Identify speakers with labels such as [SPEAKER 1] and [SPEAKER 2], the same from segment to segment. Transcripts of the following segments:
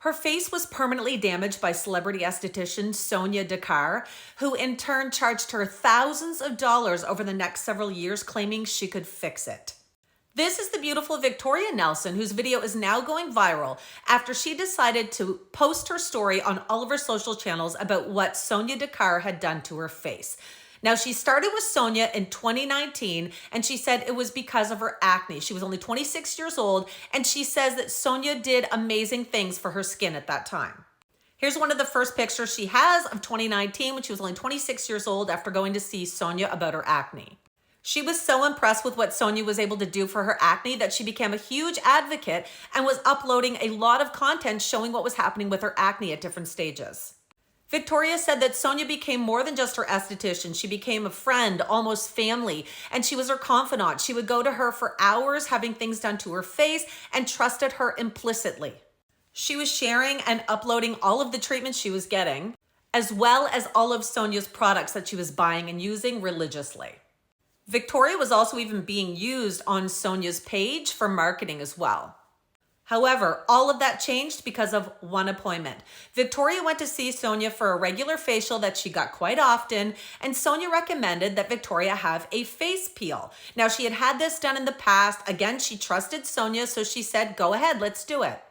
[SPEAKER 1] Her face was permanently damaged by celebrity esthetician Sonya Dakar, who in turn charged her thousands of dollars over the next several years, claiming she could fix it. This is the beautiful Victoria Nelson, whose video is now going viral after she decided to post her story on all of her social channels about what Sonya Dakar had done to her face. Now, she started with Sonya in 2019, and she said it was because of her acne. She was only 26 years old, and she says that Sonya did amazing things for her skin at that time. Here's one of the first pictures she has of 2019 when she was only 26 years old after going to see Sonya about her acne. She was so impressed with what Sonya was able to do for her acne that she became a huge advocate and was uploading a lot of content showing what was happening with her acne at different stages. Victoria said that Sonya became more than just her esthetician. She became a friend, almost family, and she was her confidant. She would go to her for hours having things done to her face and trusted her implicitly. She was sharing and uploading all of the treatments she was getting, as well as all of Sonya's products that she was buying and using religiously. Victoria was also even being used on Sonya's page for marketing as well. However, all of that changed because of one appointment. Victoria went to see Sonya for a regular facial that she got quite often, and Sonya recommended that Victoria have a face peel. Now, she had had this done in the past. Again, she trusted Sonya, so she said, go ahead, let's do it.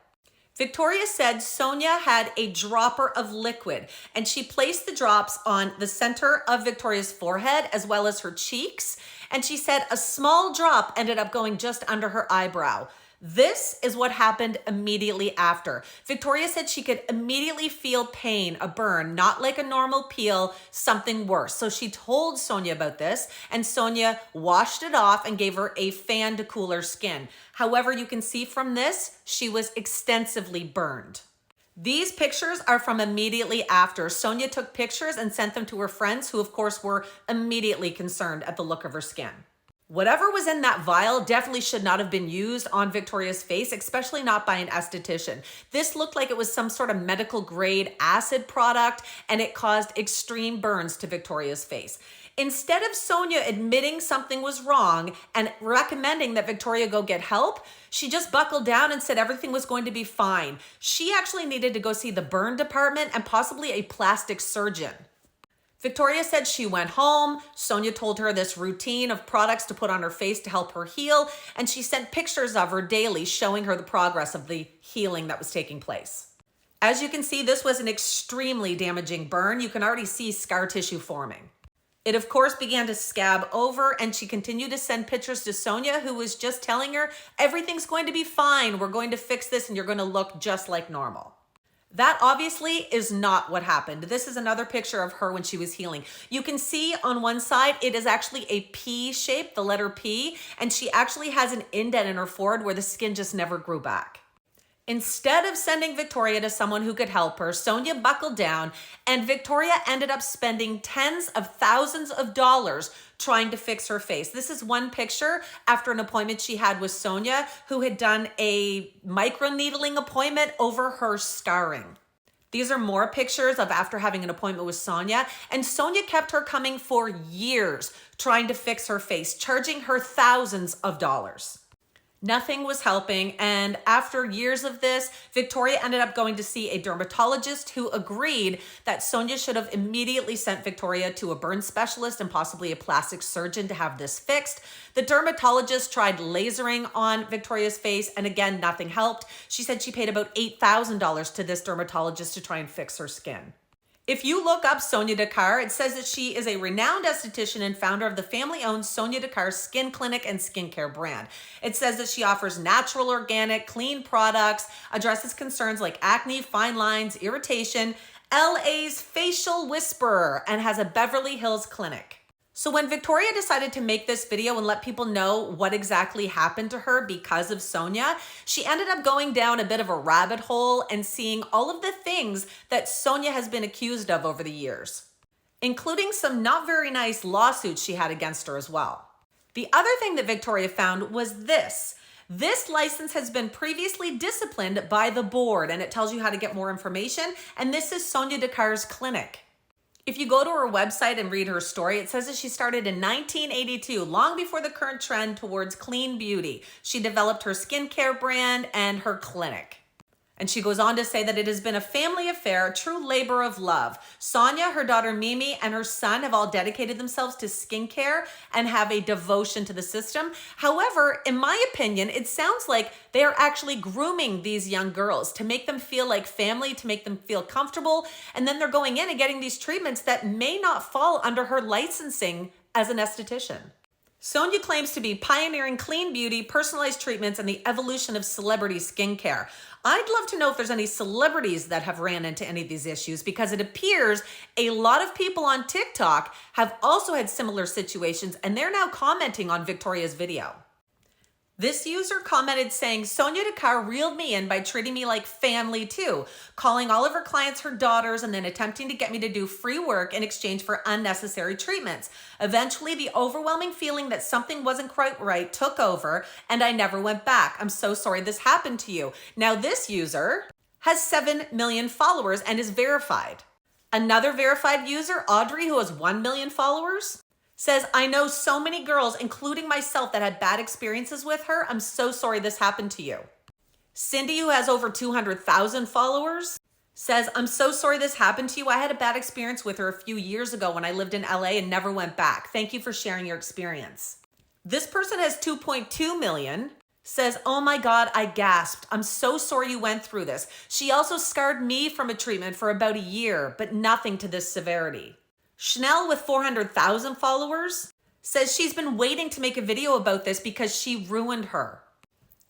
[SPEAKER 1] Victoria said Sonya had a dropper of liquid, and she placed the drops on the center of Victoria's forehead as well as her cheeks. And she said a small drop ended up going just under her eyebrow. This is what happened immediately after. Victoria said she could immediately feel pain, a burn, not like a normal peel, something worse. So she told Sonya about this, and Sonya washed it off and gave her a fan to cool her skin. However, you can see from this, she was extensively burned. These pictures are from immediately after. Sonya took pictures and sent them to her friends, who of course were immediately concerned at the look of her skin. Whatever was in that vial definitely should not have been used on Victoria's face, especially not by an esthetician. This looked like it was some sort of medical grade acid product, and it caused extreme burns to Victoria's face. Instead of Sonya admitting something was wrong and recommending that Victoria go get help, she just buckled down and said everything was going to be fine. She actually needed to go see the burn department and possibly a plastic surgeon. Victoria said she went home. Sonya told her this routine of products to put on her face to help her heal, and she sent pictures of her daily showing her the progress of the healing that was taking place. As you can see, this was an extremely damaging burn. You can already see scar tissue forming. It, of course, began to scab over, and she continued to send pictures to Sonya, who was just telling her, everything's going to be fine. We're going to fix this, and you're going to look just like normal. That obviously is not what happened. This is another picture of her when she was healing. You can see on one side, it is actually a P shape, the letter P, and she actually has an indent in her forehead where the skin just never grew back. Instead of sending Victoria to someone who could help her, Sonya buckled down, and Victoria ended up spending tens of thousands of dollars trying to fix her face. This is one picture after an appointment she had with Sonya, who had done a microneedling appointment over her scarring. These are more pictures of after having an appointment with Sonya, and Sonya kept her coming for years trying to fix her face, charging her thousands of dollars. Nothing was helping, and after years of this, Victoria ended up going to see a dermatologist who agreed that Sonya should have immediately sent Victoria to a burn specialist and possibly a plastic surgeon to have this fixed. The dermatologist tried lasering on Victoria's face, and again, nothing helped. She said she paid about $8,000 to this dermatologist to try and fix her skin. If you look up Sonya Dakar, it says that she is a renowned esthetician and founder of the family-owned Sonya Dakar Skin Clinic and skincare brand. It says that she offers natural, organic, clean products, addresses concerns like acne, fine lines, irritation, LA's facial whisperer, and has a Beverly Hills clinic. So when Victoria decided to make this video and let people know what exactly happened to her because of Sonya, she ended up going down a bit of a rabbit hole and seeing all of the things that Sonya has been accused of over the years, including some not very nice lawsuits she had against her as well. The other thing that Victoria found was this. This license has been previously disciplined by the board, and it tells you how to get more information, and this is Sonya Dakar's clinic. If you go to her website and read her story, it says that she started in 1982, long before the current trend towards clean beauty. She developed her skincare brand and her clinic. And she goes on to say that it has been a family affair, a true labor of love. Sonya, her daughter Mimi, and her son have all dedicated themselves to skincare and have a devotion to the system. However, in my opinion, it sounds like they are actually grooming these young girls to make them feel like family, to make them feel comfortable. And then they're going in and getting these treatments that may not fall under her licensing as an esthetician. Sonya claims to be pioneering clean beauty, personalized treatments, and the evolution of celebrity skincare. I'd love to know if there's any celebrities that have ran into any of these issues, because it appears a lot of people on TikTok have also had similar situations, and they're now commenting on Victoria's video. This user commented saying, Sonya Dakar reeled me in by treating me like family too, calling all of her clients her daughters and then attempting to get me to do free work in exchange for unnecessary treatments. Eventually, the overwhelming feeling that something wasn't quite right took over and I never went back. I'm so sorry this happened to you. Now this user has 7 million followers and is verified. Another verified user, Audrey, who has 1 million followers, says, I know so many girls, including myself, that had bad experiences with her. I'm so sorry this happened to you. Cindy, who has over 200,000 followers, says, I'm so sorry this happened to you. I had a bad experience with her a few years ago when I lived in LA and never went back. Thank you for sharing your experience. This person has 2.2 million, says, oh my God, I gasped. I'm so sorry you went through this. She also scarred me from a treatment for about a year, but nothing to this severity. Chanel, with 400,000 followers, says she's been waiting to make a video about this because she ruined her.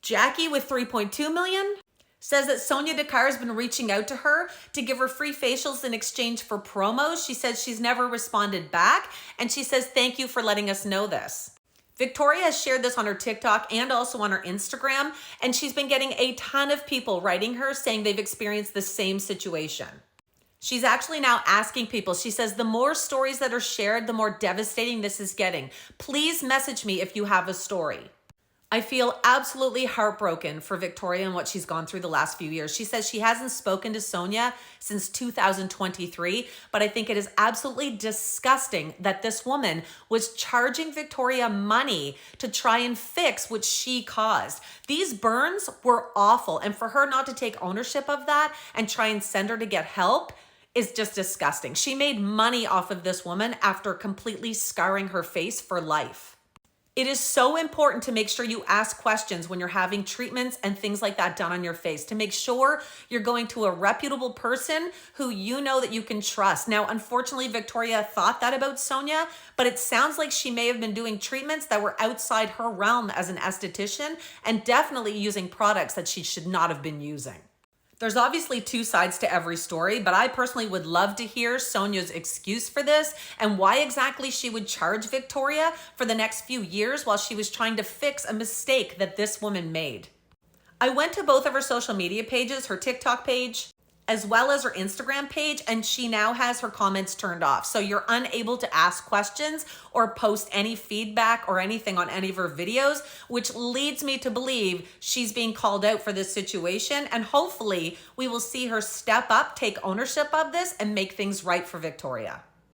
[SPEAKER 1] Jackie, with 3.2 million, says that Sonya Dakar has been reaching out to her to give her free facials in exchange for promos. She says she's never responded back, and she says, thank you for letting us know this. Victoria has shared this on her TikTok and also on her Instagram, and she's been getting a ton of people writing her saying they've experienced the same situation. She's actually now asking people, she says, the more stories that are shared, the more devastating this is getting. Please message me if you have a story. I feel absolutely heartbroken for Victoria and what she's gone through the last few years. She says she hasn't spoken to Sonya since 2023, but I think it is absolutely disgusting that this woman was charging Victoria money to try and fix what she caused. These burns were awful, and for her not to take ownership of that and try and send her to get help is just disgusting. She made money off of this woman after completely scarring her face for life. It is so important to make sure you ask questions when you're having treatments and things like that done on your face, to make sure you're going to a reputable person who you know that you can trust. Now, unfortunately, Victoria thought that about Sonya, but it sounds like she may have been doing treatments that were outside her realm as an esthetician and definitely using products that she should not have been using. There's obviously two sides to every story, but I personally would love to hear Sonya's excuse for this and why exactly she would charge Victoria for the next few years while she was trying to fix a mistake that this woman made. I went to both of her social media pages, her TikTok page, as well as her Instagram page, and she now has her comments turned off. So you're unable to ask questions or post any feedback or anything on any of her videos, which leads me to believe she's being called out for this situation. And hopefully we will see her step up, take ownership of this, and make things right for Victoria.